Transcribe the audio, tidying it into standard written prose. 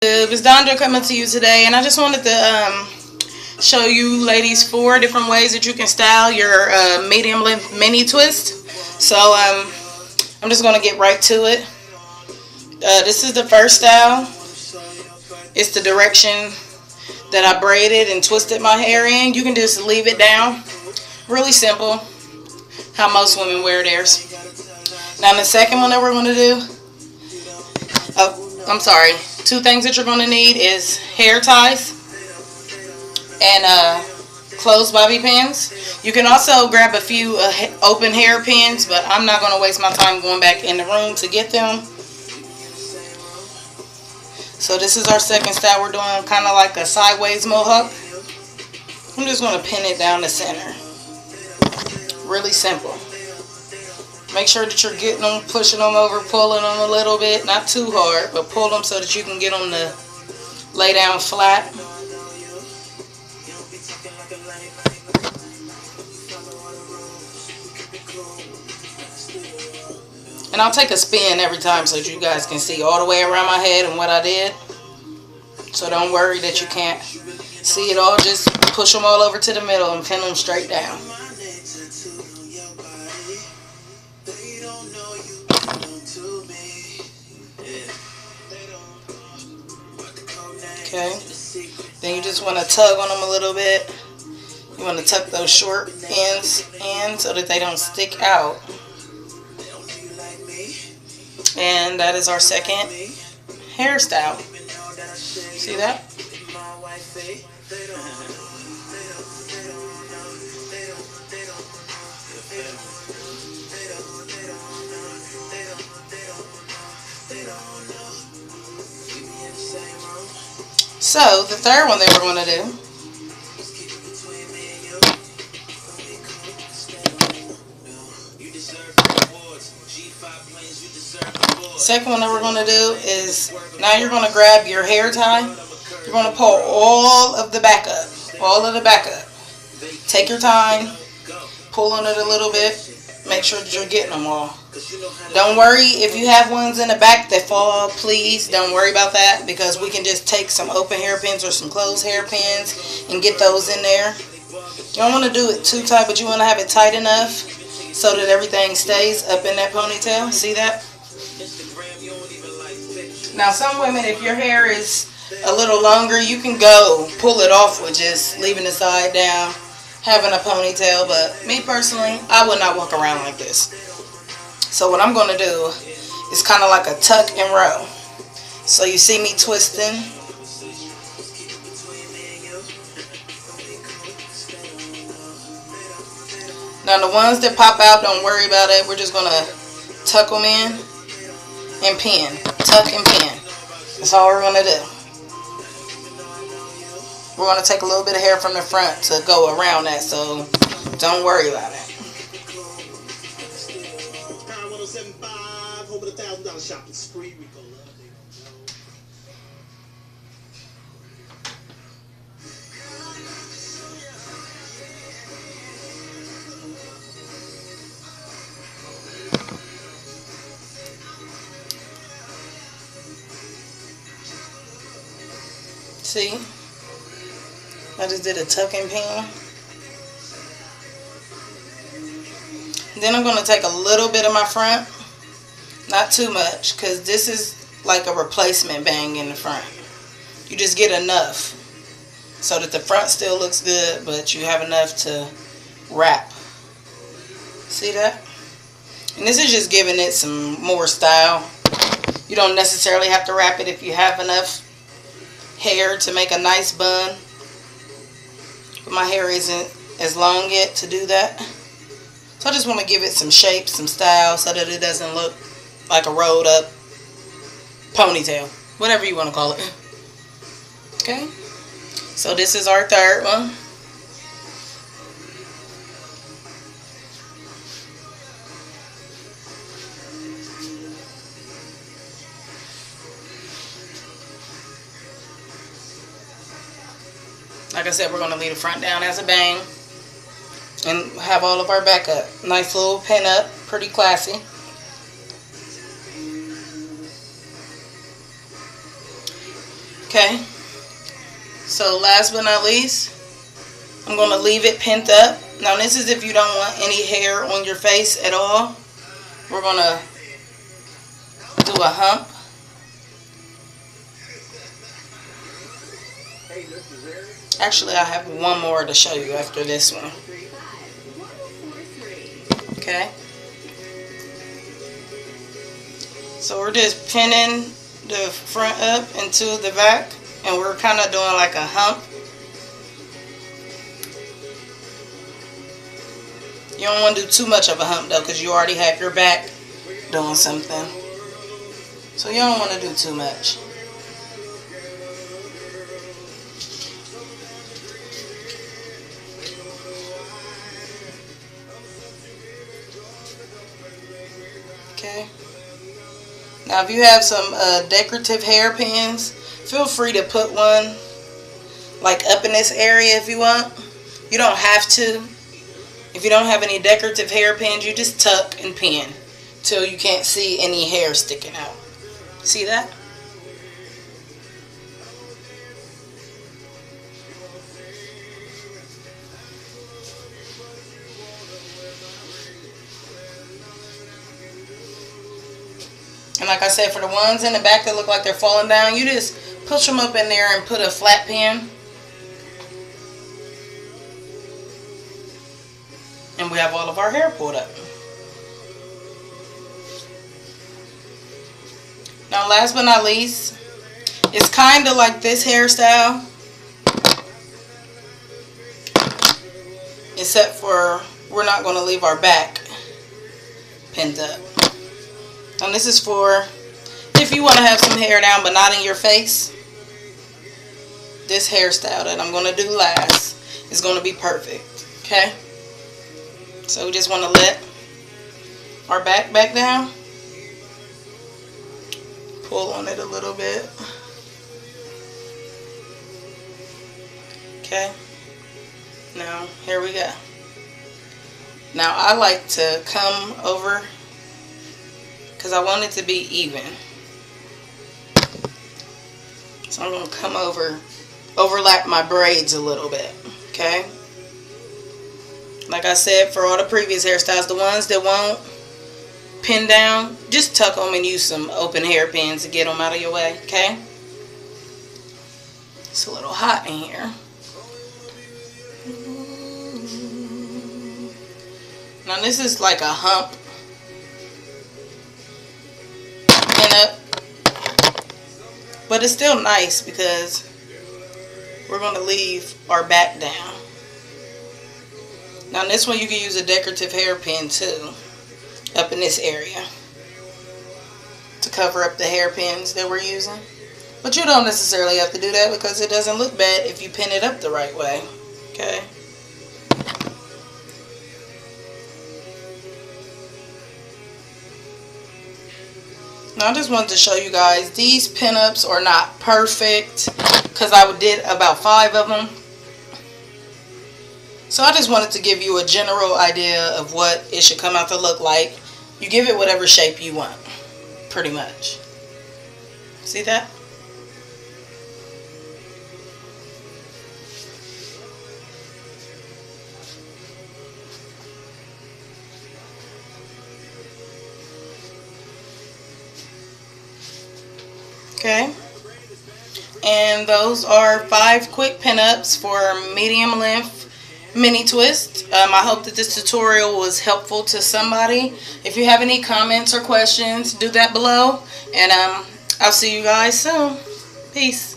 It's Dondra coming to you today, and I just wanted to show you ladies 4 different ways that you can style your medium length mini twist. So I'm just going to get right to it. This is the first style. It's the direction that I braided and twisted my hair in. You can just leave it down. Really simple, how most women wear theirs. Now the second one that we're going to do, I'm sorry, 2 things that you're going to need is hair ties and closed bobby pins. You can also grab a few open hair pins, but I'm not going to waste my time going back in the room to get them. So this is our second style. We're doing kind of like a sideways mohawk. I'm just going to pin it down the center. Really simple. Make sure that you're getting them, pushing them over, pulling them a little bit. Not too hard, but pull them so that you can get them to lay down flat. And I'll take a spin every time so that you guys can see all the way around my head and what I did. So don't worry that you can't see it all. Just push them all over to the middle and pin them straight down. Okay. Then you just want to tug on them a little bit. You want to tuck those short ends in so that they don't stick out. And that is our second hairstyle. See that? So the third one that we're going to do, second one that we're going to do is, now you're going to grab your hair tie. You're going to pull all of the back up. All of the back up. Take your time. Pull on it a little bit. Make sure that you're getting them all. Don't worry if you have ones in the back that fall. Please don't worry about that, because we can just take some open hairpins or some closed hairpins and get those in there. You don't want to do it too tight, but you want to have it tight enough so that everything stays up in that ponytail. See that? Now some women, if your hair is a little longer, you can go pull it off with just leaving the side down, having a ponytail. But me personally, I would not walk around like this. So what I'm going to do is kind of like a tuck and row. So you see me twisting. Now the ones that pop out, don't worry about it. We're just going to tuck them in and pin. Tuck and pin. That's all we're going to do. We're going to take a little bit of hair from the front to go around that, so don't worry about it. See? I just did a tuck and pin. Then I'm going to take a little bit of my front. Not too much, because this is like a replacement bang in the front. You just get enough so that the front still looks good, but you have enough to wrap. See that? And this is just giving it some more style. You don't necessarily have to wrap it if you have enough hair to make a nice bun. But my hair isn't as long yet to do that. So I just want to give it some shape, some style, so that it doesn't look like a rolled up ponytail. Whatever you want to call it. Okay? So this is our third one. Like I said, we're going to leave the front down as a bang and have all of our back up. Nice little pin up, pretty classy. Okay, so last but not least, I'm going to leave it pinned up. Now this is if you don't want any hair on your face at all. We're going to do a hump. Actually, I have one more to show you after this one. Okay. So we're just pinning the front up into the back, and we're kind of doing like a hump. You don't want to do too much of a hump though, because you already have your back doing something. So you don't want to do too much. Okay. Now if you have some decorative hairpins, feel free to put one like up in this area if you want. You don't have to. If you don't have any decorative hairpins, you just tuck and pin till you can't see any hair sticking out. See that? And like I said, for the ones in the back that look like they're falling down, you just push them up in there and put a flat pin. And we have all of our hair pulled up. Now last but not least, it's kind of like this hairstyle, except for we're not going to leave our back pinned up. And this is for if you want to have some hair down but not in your face. This hairstyle that I'm going to do last is going to be perfect. Okay? So we just want to let our back down. Pull on it a little bit. Okay. Now, here we go. Now, I like to come over because I want it to be even. So I'm going to come over, overlap my braids a little bit. Okay. Like I said, for all the previous hairstyles, the ones that won't pin down, just tuck them and use some open hairpins to get them out of your way, okay? It's a little hot in here. Now this is like a hump pin up, but it's still nice because we're going to leave our back down. Now this one you can use a decorative hairpin too, up in this area, to cover up the hairpins that we're using. But you don't necessarily have to do that because it doesn't look bad if you pin it up the right way. Okay. Now I just wanted to show you guys, these pinups are not perfect because I did about 5 of them. So I just wanted to give you a general idea of what it should come out to look like. You give it whatever shape you want, pretty much. See that? Okay. And those are 5 quick pinups for medium length mini twist. I hope that this tutorial was helpful to somebody. If you have any comments or questions, do that below. And I'll see you guys soon. Peace.